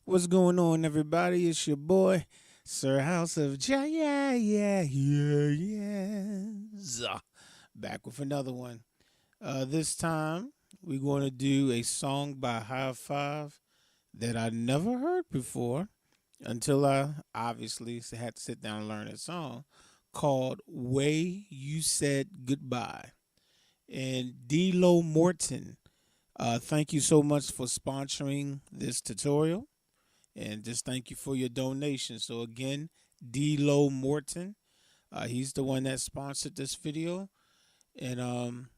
What's going on, everybody? It's your boy, Sir House of J. Yes. Back with another one. This time, we're going to do a song by High Five that I never heard before until I obviously had to sit down and learn a song called Way You Said Goodbye. And D-Lo Morton, thank you so much for sponsoring this tutorial. And just thank you for your donation. So again, D-Lo Morton, he's the one that sponsored this video, and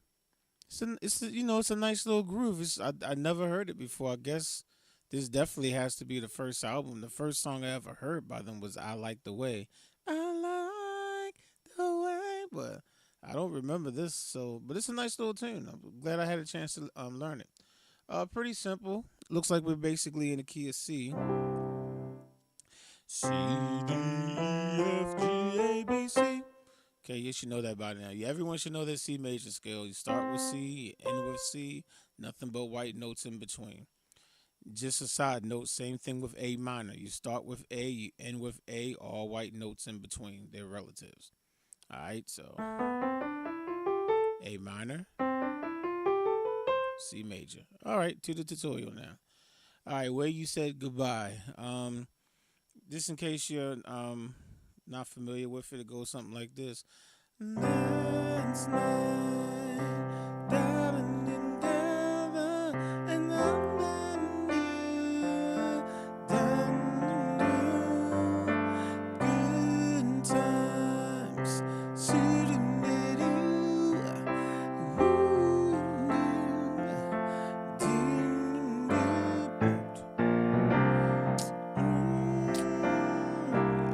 it's a nice little groove. I never heard it before. I guess this definitely has to be the first album. The first song I ever heard by them was "I Like the Way." I like the way, but I don't remember this. So, but it's a nice little tune. I'm glad I had a chance to learn it. Pretty simple. Looks like we're basically in the key of C. C, D, E, F, G, A, B, C. Okay, you should know that by now. Yeah, everyone should know that C major scale. You start with C, you end with C, nothing but white notes in between. Just a side note, same thing with A minor. You start with A, you end with A, all white notes in between. They're relatives. All right, so A minor, C major. All right, to the tutorial now. All right, where you said goodbye. Just in case you're not familiar with it, it goes something like this. Last night, diving together, and I'm good times, shooting at you.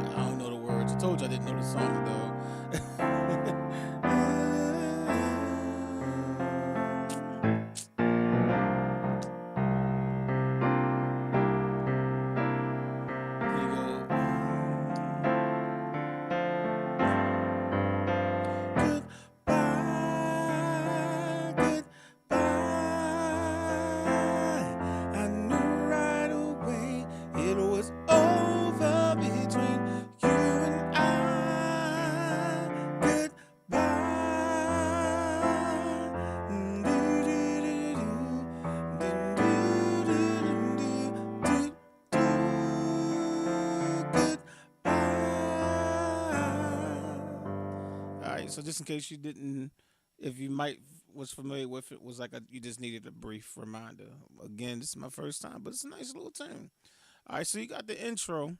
I don't know the words. I told you I didn't know the song though. There you go. Goodbye, goodbye. I knew right away it was over between you and I. Goodbye. All right, so just in case you didn't, if you might was familiar with it, was like you just needed a brief reminder. Again, this is my first time, but it's a nice little tune. All right, so you got the intro,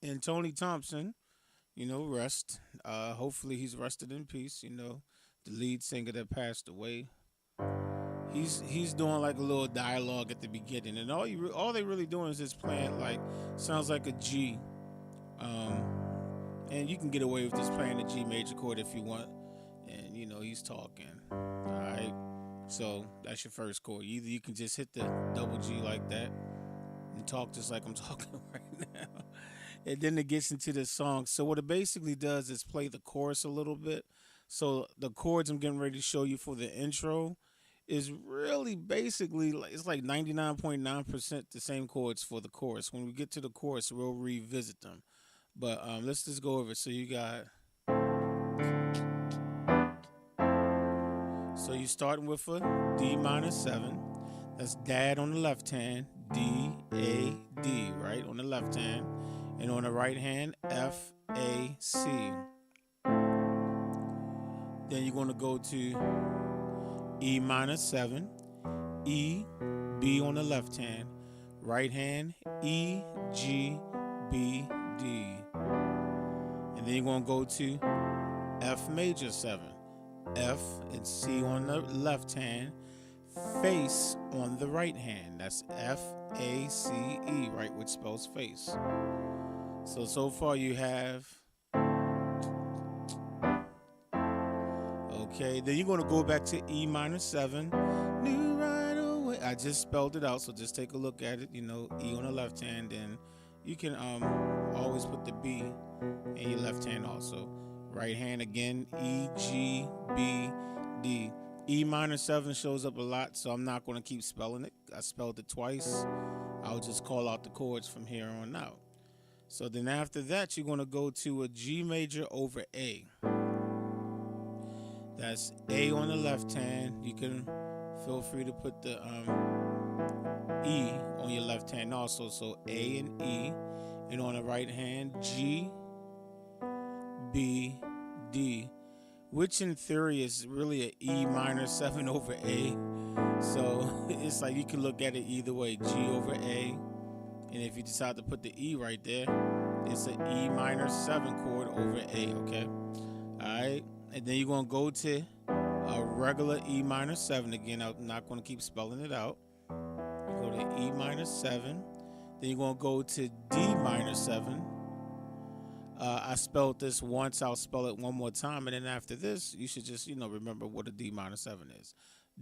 and Tony Thompson, rest. Hopefully he's rested in peace. The lead singer that passed away. He's doing like a little dialogue at the beginning, and all they really doing is just playing like sounds like a G. Um, and you can get away with just playing the G major chord if you want. And he's talking. All right, so that's your first chord. Either you can just hit the double G like that and talk just like I'm talking right now, and then it gets into the song. So what it basically does is play the chorus a little bit. So the chords I'm getting ready to show you for the intro is really basically it's like 99.9% the same chords for the chorus. When we get to the chorus, we'll revisit them. But let's just go over it. So you got, so you starting with a D minor 7. That's dad on the left hand, D A D, right on the left hand, and on the right hand F A C. Then you're gonna go to E minor 7, E B on the left hand, right hand E G B D, and then you're gonna go to F major 7, F and C on the left hand, face on the right hand. That's F A C E, right, which spells face. So far you have, okay, then you're going to go back to E minor 7. Knew right away. I just spelled it out, so just take a look at it. E on the left hand, and you can always put the B in your left hand also. Right hand again, E, G, B, D. E minor 7 shows up a lot, so I'm not going to keep spelling it. I spelled it twice. I'll just call out the chords from here on out. So then after that, you're going to go to a G major over A. That's A on the left hand. You can feel free to put the E on your left hand also. So A and E. And on the right hand, G, B, D. Which in theory is really an E minor 7 over A. So it's like you can look at it either way, G over A. And if you decide to put the E right there, it's an E minor 7 chord over A, okay? All right, and then you're going to go to a regular E minor 7 again. I'm not going to keep spelling it out. You go to E minor 7. Then you're going to go to D minor 7. I spelled this once. I'll spell it one more time. And then after this, you should just, remember what a D minor 7 is.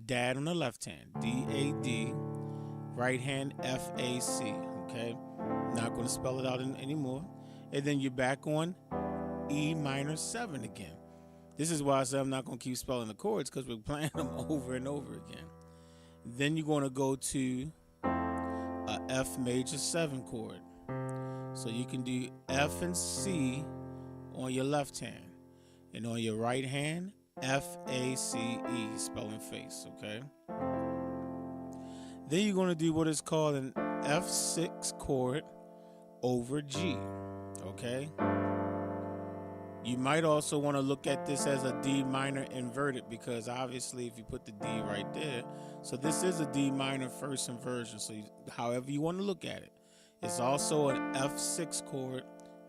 Dad on the left hand, D-A-D. Right hand, F-A-C. Okay? Not going to spell it out anymore. And then you're back on E minor 7 again. This is why I said I'm not going to keep spelling the chords, because we're playing them over and over again. Then you're going to go to a F major 7 chord. So you can do F and C on your left hand. And on your right hand, F-A-C-E, spelling face, okay? Then you're going to do what is called an F6 chord over G, okay? You might also want to look at this as a D minor inverted, because obviously if you put the D right there, so this is a D minor first inversion, so however you want to look at it. It's also an F6 chord,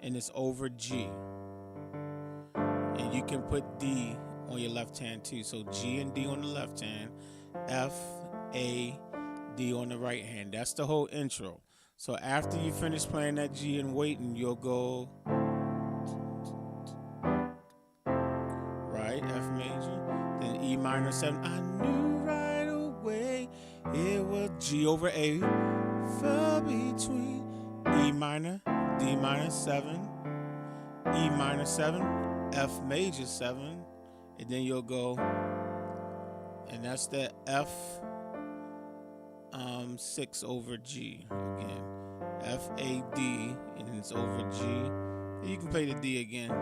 and it's over G. And you can put D on your left hand too. So G and D on the left hand, F, A, D on the right hand. That's the whole intro. So after you finish playing that G and waiting, you'll go right, F major, then E minor 7. I knew right away it was G over A, fell between E minor, D minor 7, E minor 7, F major 7, and then you'll go, and that's the F 6 over G again, F A D, and then it's over G. And you can play the D again.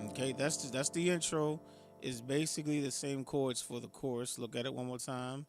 Okay, that's the intro. It's basically the same chords for the chorus. Look at it one more time.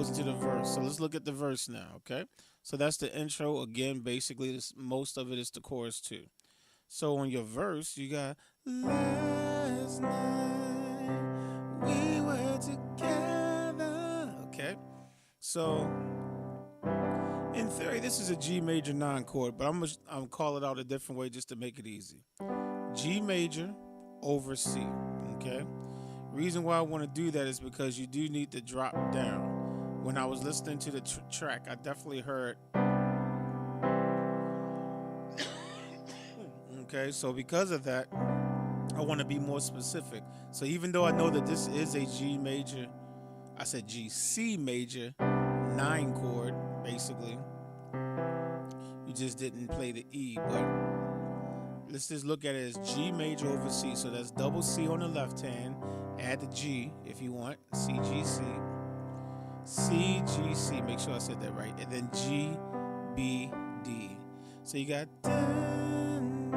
Into the verse. So let's look at the verse now, okay? So that's the intro. Again, basically, most of it is the chorus too. So on your verse, you got last night we were together. Okay? So in theory, this is a G major 9 chord, but I'm gonna call it out a different way just to make it easy. G major over C. Okay? Reason why I want to do that is because you do need to drop down. When I was listening to the track, I definitely heard. Okay, so because of that, I want to be more specific. So even though I know that this is a G major, I said G, C major 9 chord, basically. You just didn't play the E, but let's just look at it as G major over C. So that's double C on the left hand, add the G if you want, C, G, C. C, G, C, make sure I said that right, and then G, B, D. So you got dun,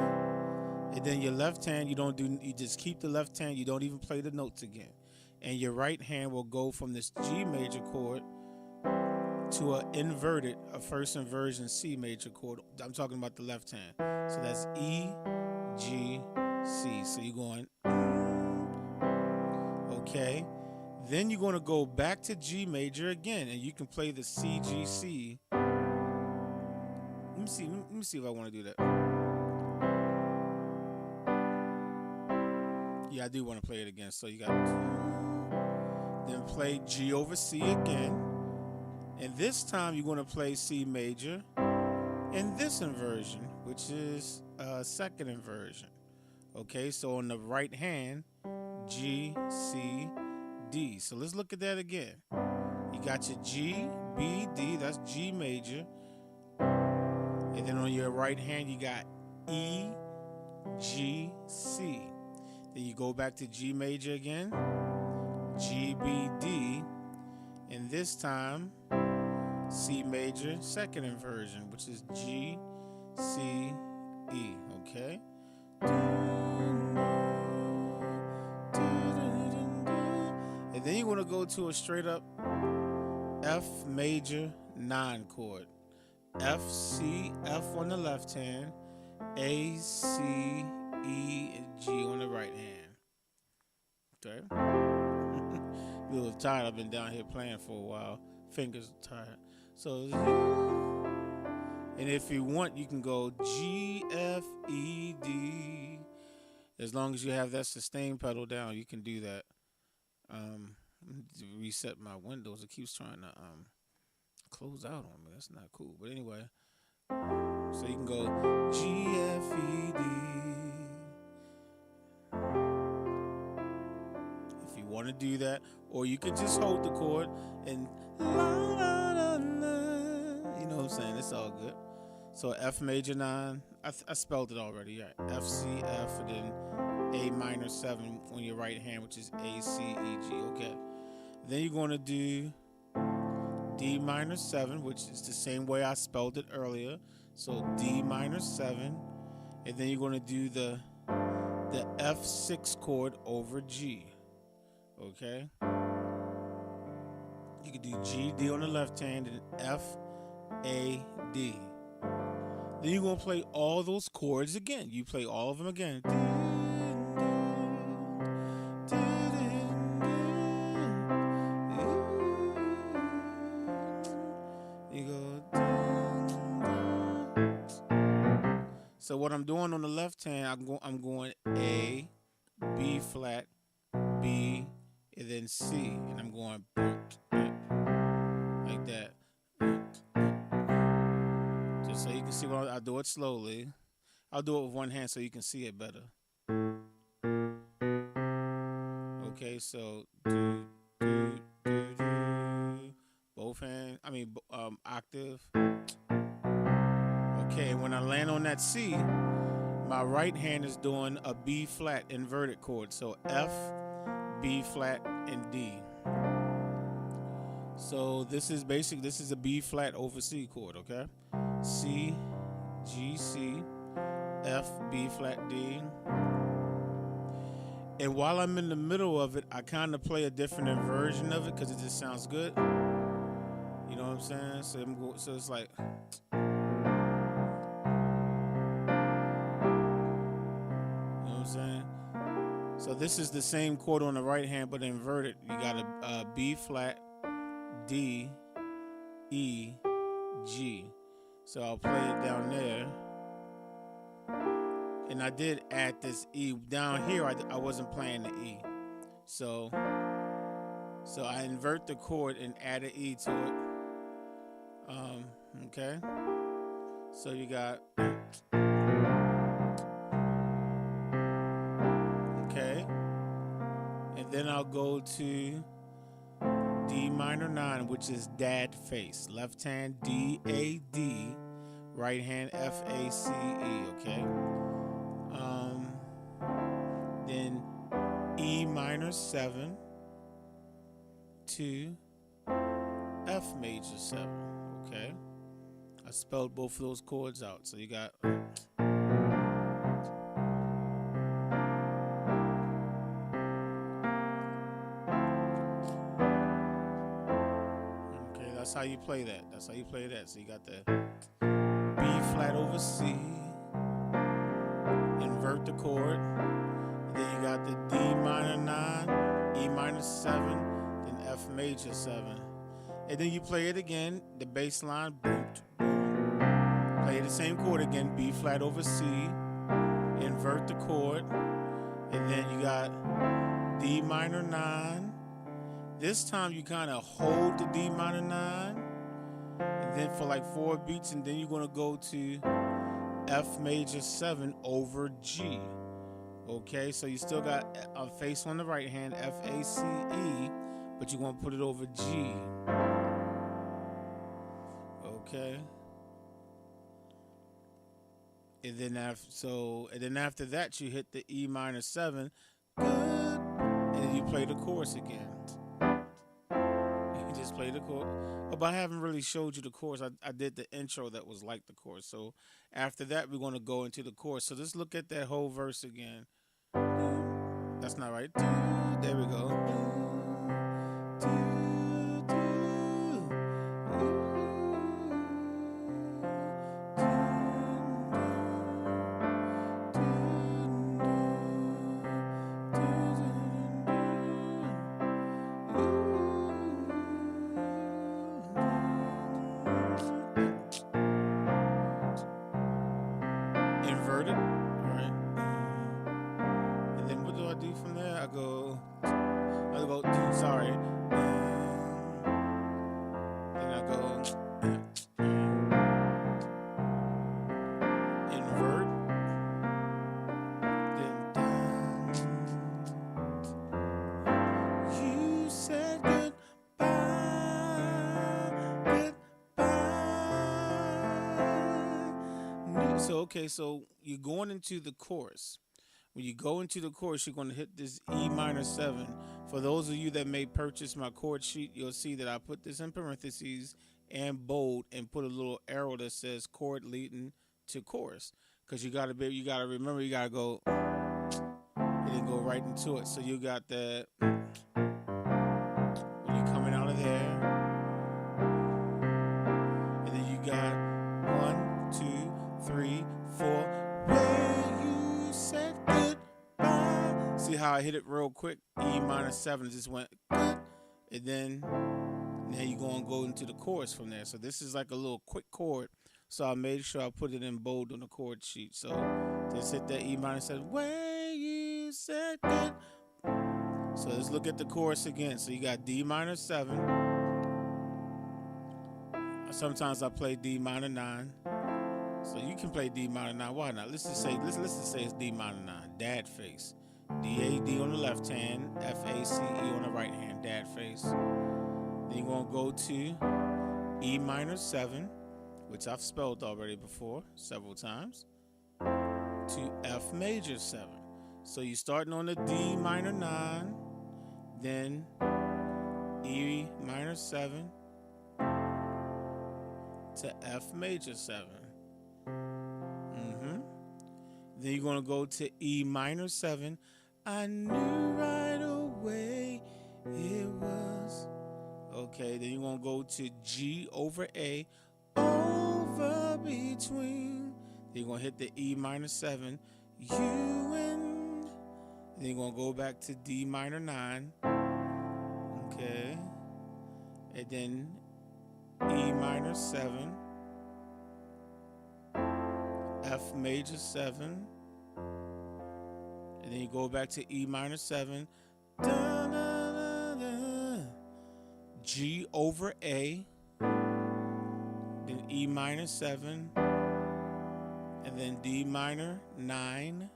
and then your left hand, you just keep the left hand, you don't even play the notes again. And your right hand will go from this G major chord to a first inversion C major chord. I'm talking about the left hand. So that's E, G, C. So you're going, okay. Then you're going to go back to G major again, and you can play the C, G, C. Let me see if I want to do that. Yeah, I do want to play it again. So you got, then play G over C again, and this time you're going to play C major in this inversion, which is a second inversion. Okay, so on the right hand, G, C, D. So let's look at that again. You got your G, B, D, that's G major. And then on your right hand, you got E, G, C. Then you go back to G major again, G, B, D, and this time C major, second inversion, which is G, C, E, okay? And then you want to go to a straight up F major 9 chord. F, C, F on the left hand, A, C, E, and G on the right hand. Okay? A little tired. I've been down here playing for a while. Fingers are tired. So, and if you want, you can go G, F, E, D. As long as you have that sustain pedal down, you can do that. To reset my windows. It keeps trying to close out on me. That's not cool. But anyway, so you can go G, F, E, D. If you want to do that, or you can just hold the chord and la, la, la, la. You know what I'm saying? It's all good. So F major 9. I spelled it already. Yeah. F, C, F, and then A minor 7 on your right hand, which is A, C, E, G. Okay. Then you're going to do D minor 7, which is the same way I spelled it earlier. So D minor 7. And then you're going to do the F6 chord over G. Okay? You can do G, D on the left hand, and F, A, D. Then you're going to play all those chords again. You play all of them again. So what I'm doing on the left hand, I'm going A, B flat, B, and then C, and I'm going like that. Just so you can see what I'll do it slowly. I'll do it with one hand so you can see it better. Okay, so do, both hands. Octave. Okay, when I land on that C, my right hand is doing a B flat inverted chord. So F, B flat, and D. So this is a B flat over C chord, okay? C, G, C, F, B flat, D. And while I'm in the middle of it, I kind of play a different inversion of it because it just sounds good. You know what I'm saying? So it's like... So this is the same chord on the right hand, but inverted. You got a B flat, D, E, G. So I'll play it down there. And I did add this E. Down here, I wasn't playing the E. So I invert the chord and add an E to it. Okay. So you got... Okay, and then I'll go to D minor 9, which is dad face. Left hand D, A, D, right hand F, A, C, E, okay? Then E minor 7 to F major 7, okay? I spelled both of those chords out, so you got... That's how you play that. That's how you play that. So you got the B flat over C, invert the chord, and then you got the D minor 9, E minor 7, then F major 7. And then you play it again, the bass line, boom, boom. Play the same chord again, B flat over C, invert the chord, and then you got D minor 9. This time you kind of hold the D minor 9, and then for like 4 beats, and then you're going to go to F major 7 over G. Okay, so you still got a face on the right hand, F, A, C, E, but you want to put it over G. Okay. And then after that you hit the E minor 7, good, and then you play the chorus again. You just play the chorus. Oh, but I haven't really showed you the chorus. I did the intro that was like the chorus. So after that we're going to go into the chorus. So let's look at that whole verse again. That's not right. There we go. Inverted. All right. And then what do I do from there? I go, sorry. Then I go invert. Then you said goodbye. So you're going into the chorus. When you go into the chorus, you're going to hit this E minor 7. For those of you that may purchase my chord sheet, you'll see that I put this in parentheses and bold and put a little arrow that says chord leading to chorus. Because you got to remember, you got to go and then go right into it. So you got that when you're coming out of there. And then you got 1, 2, 3, 4. Where you said goodbye. See how I hit it real quick? E minor 7 just went good. And then now you're going to go into the chorus from there. So this is like a little quick chord. So I made sure I put it in bold on the chord sheet. So just hit that E minor 7. Where you said good. So let's look at the chorus again. So you got D minor 7. Sometimes I play D minor 9. So you can play D minor 9. Why not? Let's just say it's D minor 9. Dad face. D-A-D on the left hand. F-A-C-E on the right hand. Dad face. Then you're going to go to E minor 7, which I've spelled already before several times, to F major 7. So you're starting on the D minor 9, then E minor 7 to F major 7. Then you're going to go to E minor 7. I knew right away it was. Okay, then you're going to go to G over A, over between. Then you're going to hit the E minor 7, you and. Then you're going to go back to D minor 9. Okay. And then E minor 7, F major 7, and then you go back to E minor 7, da, da, da, da. G over A, then E minor 7, and then D minor 9,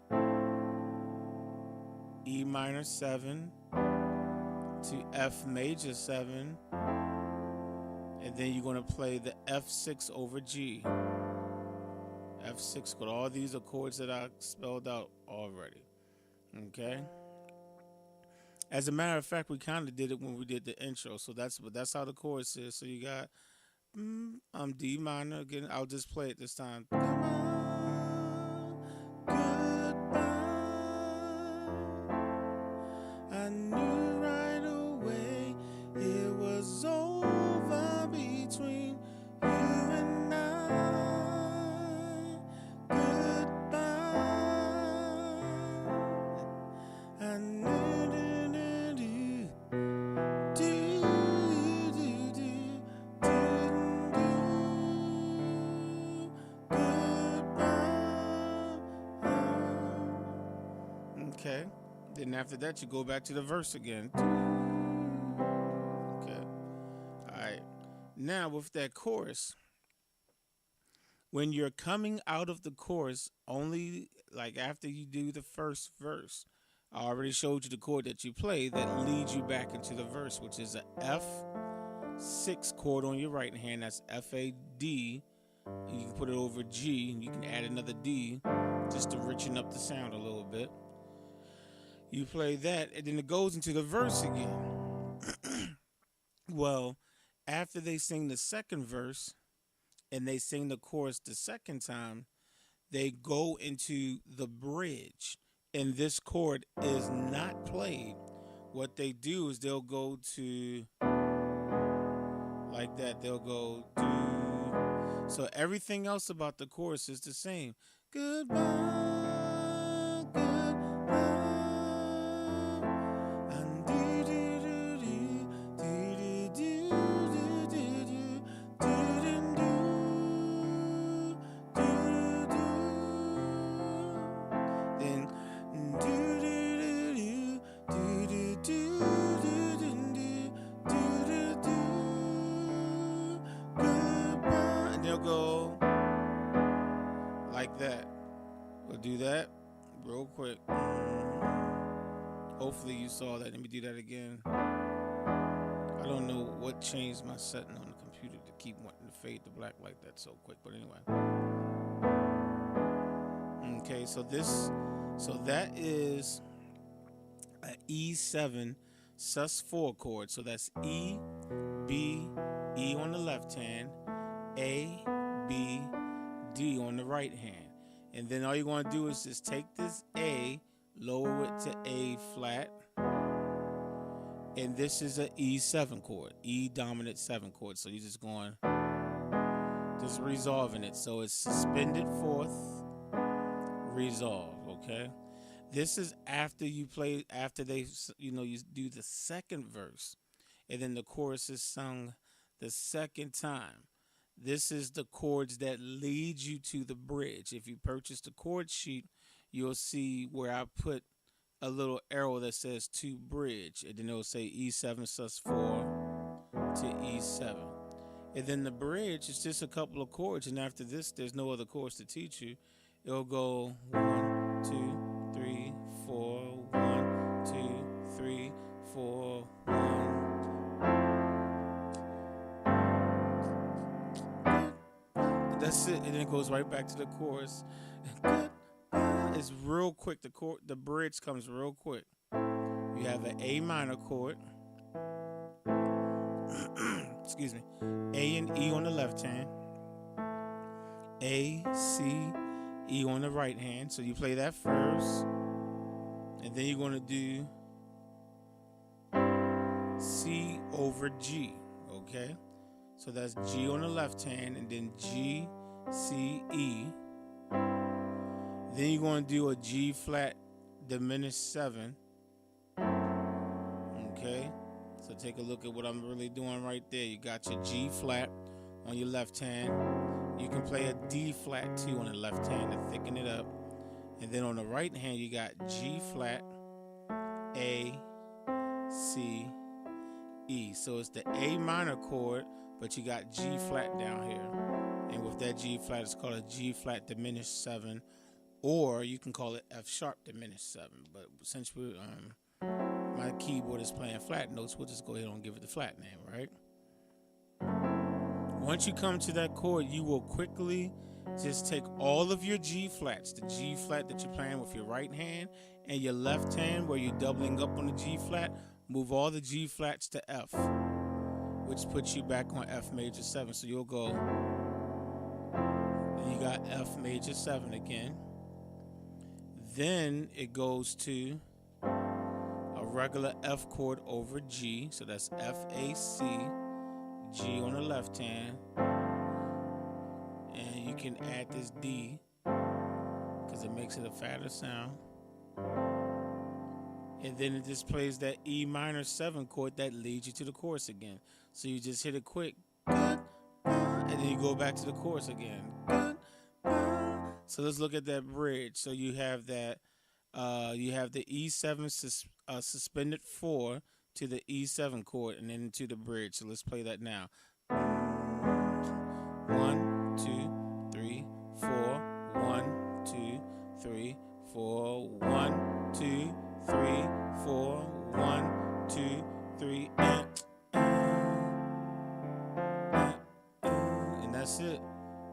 E minor 7 to F major 7, and then you're going to play the F6 over G. F6, but all these are chords that I spelled out already. Okay. As a matter of fact, we kind of did it when we did the intro, so that's how the chorus is. So you got D minor again. I'll just play it this time. Goodbye. I knew right away it was over between you and I. Okay. Then after that, you go back to the verse again. Okay. All right. Now with that chorus, when you're coming out of the chorus, only like after you do the first verse, I already showed you the chord that you play that leads you back into the verse, which is a F6 chord on your right hand. That's F A D. And you can put it over G, and you can add another D just to richen up the sound a little bit. You play that, and then it goes into the verse again. Well, after they sing the second verse and they sing the chorus the second time, they go into the bridge, and this chord is not played. What they do is they'll go to like that. They'll go do. So everything else about the chorus is the same. Goodbye, goodbye, and do do do do do do do do do do do do. Then do do do do do do do do do. Goodbye, and they'll go like that. We'll do that real quick. Hopefully you saw that. Let me do that again. I don't know what changed my setting on the computer to keep wanting to fade to black like that so quick, but anyway. Okay, so that is an E7 sus4 chord. So that's E, B, E on the left hand, A, B, D on the right hand. And then all you're going to do is just take this A, lower it to A flat. And this is an E7 chord, E dominant 7 chord. So you're just going, just resolving it. So it's suspended fourth, resolve, okay? This is after you play, after they, you do the second verse. And then the chorus is sung the second time. This is the chords that lead you to the bridge. If you purchase the chord sheet, you'll see where I put a little arrow that says to bridge. And then it'll say E7 sus4 to E7. And then the bridge is just a couple of chords. And after this, there's no other chords to teach you. It'll go 1, 2, 3, 4, 1, 2, 3, 4, 1. That's it, and then it goes right back to the chorus. It's real quick. The bridge comes real quick. You have an A minor chord. Excuse me. A and E on the left hand. A, C, E on the right hand. So you play that first, and then you're going to do C over G. Okay. So that's G on the left hand, and then G, C, E. Then you're going to do a G flat diminished 7. Okay. So take a look at what I'm really doing right there. You got your G flat on your left hand. You can play a D flat too on the left hand to thicken it up. And then on the right hand, you got G flat, A, C, E. So it's the A minor chord, but you got G flat down here. And with that G flat, it's called a G flat diminished 7, or you can call it F sharp diminished 7. But since my keyboard is playing flat notes, we'll just go ahead and give it the flat name, right? Once you come to that chord, you will quickly just take all of your G flats, the G flat that you're playing with your right hand and your left hand where you're doubling up on the G flat, move all the G flats to F, which puts you back on F major 7. So you'll go, and you got F major 7 again. Then it goes to a regular F chord over G. So that's F, A, C, G on the left hand. And you can add this D because it makes it a fatter sound. And then it just plays that E minor 7 chord that leads you to the chorus again. So you just hit it quick, and then you go back to the chorus again. So let's look at that bridge. So you have that, you have the E7 suspended 4 to the E7 chord and then into the bridge. So let's play that now. 1, 2, 3, 4. 1, 2, 3, 4. 1, 2, three, four, one, two, three, and that's it.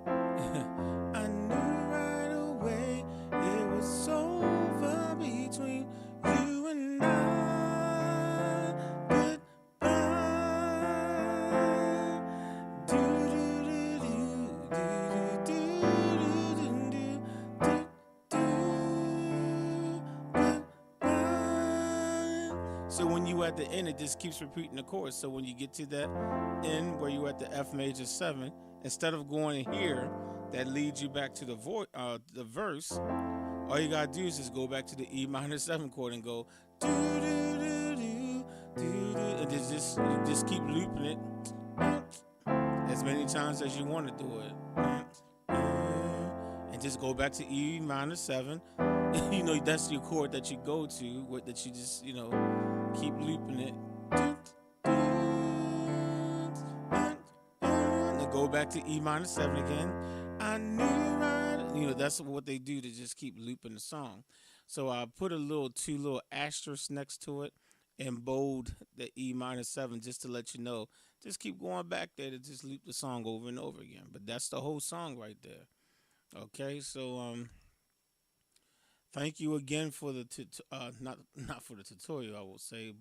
I knew right away it was over between you and I. Goodbye. Do do do do do do do do do do. Goodbye. So when you at the end, it just keeps repeating the chorus. So when you get to that end where you at the F major 7, instead of going here, that leads you back to the verse. All you gotta do is just go back to the E minor 7 chord and go do do do do do do, and just you just keep looping it as many times as you want to do it, and just go back to E minor 7. You know that's your chord that you go to, that you just keep looping it. And go back to E minor 7 again. I knew right. That's what they do to just keep looping the song. So I put two little asterisks next to it and bold the E minor 7 just to let you know. Just keep going back there to just loop the song over and over again. But that's the whole song right there. Okay, so thank you again for the not for the tutorial, I will say,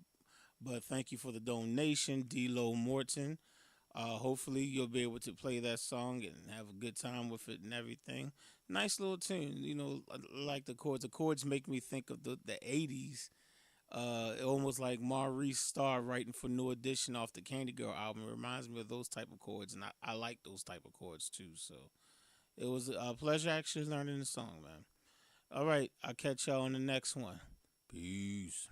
but thank you for the donation, D-Lo Morton. Hopefully you'll be able to play that song and have a good time with it and everything. Nice little tune, I like the chords. The chords make me think of the 80s. Almost like Maurice Starr writing for New Edition off the Candy Girl album. It reminds me of those type of chords, and I like those type of chords too. So it was a pleasure actually learning the song, man. All right, I'll catch y'all on the next one. Peace.